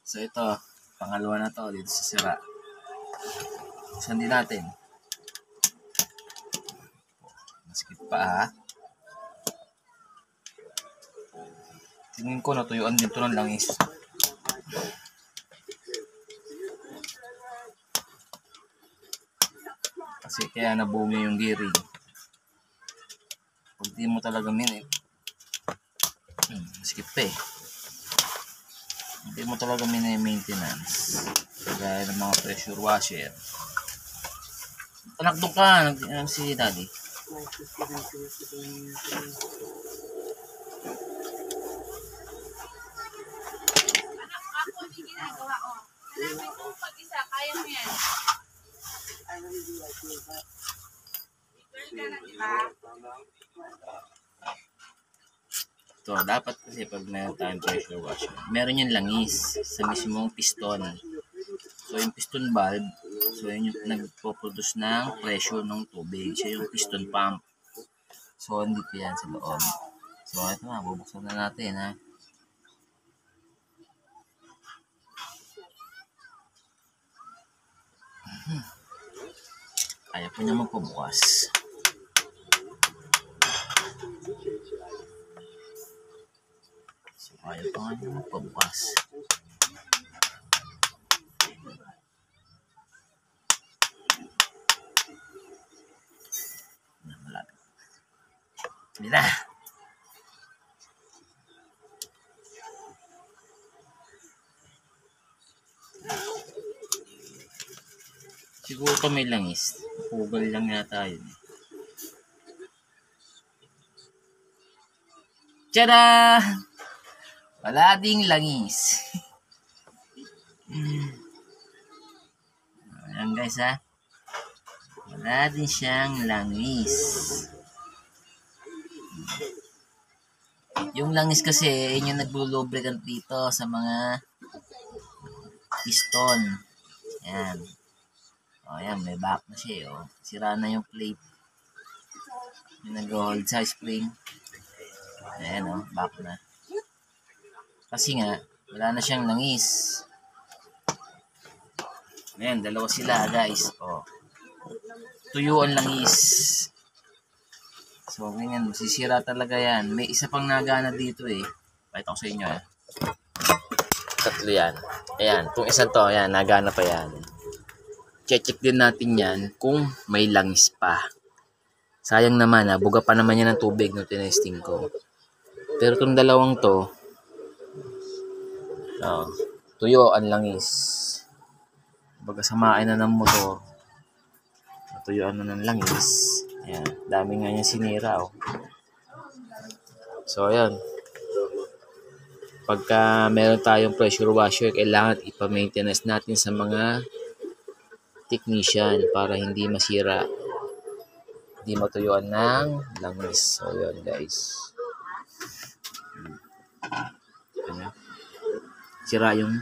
So ito, pangalawa na to dito sa sira. Buksan din natin. Maskip pa ha. Tingin ko natuyuan dito ng langis. Kasi kaya nabumi yung gearing. Pag di mo talaga skip pa eh. Hindi mo talaga maintenance. Kagaya ng mga pressure washer. Anak doon ka, si daddy. Ako hindi ginagawa ko. Hanapin ko pag-isa, kaya mo yan. Girl ka na, diba? Ito, dapat kasi pag meron tayong pressure washer, meron yung langis sa mismong piston. So, yung piston valve, so yun yung nagpo-produce ng pressure ng tubig. Siya yung piston pump. So, andito yan sa loob. So, ito na, bubuksan na natin ha. Ayaw po niya magpabukas. So, ayaw pa nga niya magpabukas. Hindi na. Siguro pa may langis. Pugal lang yata yun. Tada! Wala ding langis. Ayan guys ha. Wala din siyang langis. Yung langis kasi, yun yung naglulubricant dito sa mga piston. Ayan. O, ayan, may back na siya. O. Sira na yung plate. Yung nag-hold sa spring. Ayan o, back na. Kasi nga, wala na siyang langis. Ayan, dalawa sila guys. O. Tuyo ang langis. So, ganyan, masisira talaga yan. May isa pang nagana dito eh. Pakita ko sa inyo eh. Tatlo yan. Ayan, kung isang to, ayan, nagana pa yan. Check din natin yan kung may langis pa. Sayang naman ha, buga pa naman yan ng tubig no tinesting ko. Pero itong dalawang to, tuyo ang langis. Baga samain na ng motor. Natuyuan na ng langis. Ayan, dami nga niya sinira oh. So ayan. Pagka meron tayong pressure washer, kailangan ipa-maintenance natin sa mga technician para hindi masira. Hindi matuyuan ng langis. So yun guys. Ayan. Sira yung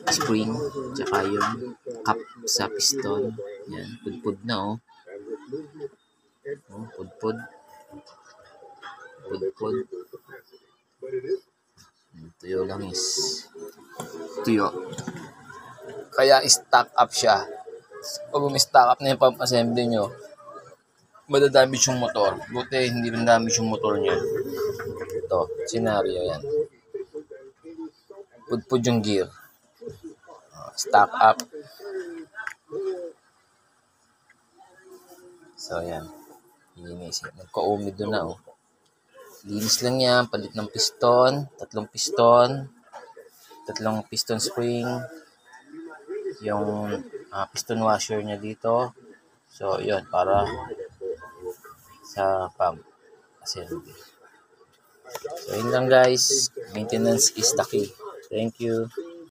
spring tsaka yung cap sa piston. Yan, pudpud na oh. Oh, pudpud. Tuyo langis. Tuyo. Kaya stock up siya. Pag umi-stock up na yung pump assembly nyo, madadamage yung motor. Buti hindi rin damage yung motor niya. Ito, scenario yan. Pudpud yung gear. Stock up. So, yan. Linis. Nagka-umid doon na, oh. Linis lang yan. Palit ng piston. Tatlong piston spring. Yung piston washer niya dito. So, yun. Para sa pump assembly. So, yun lang guys. Maintenance is the key. Thank you.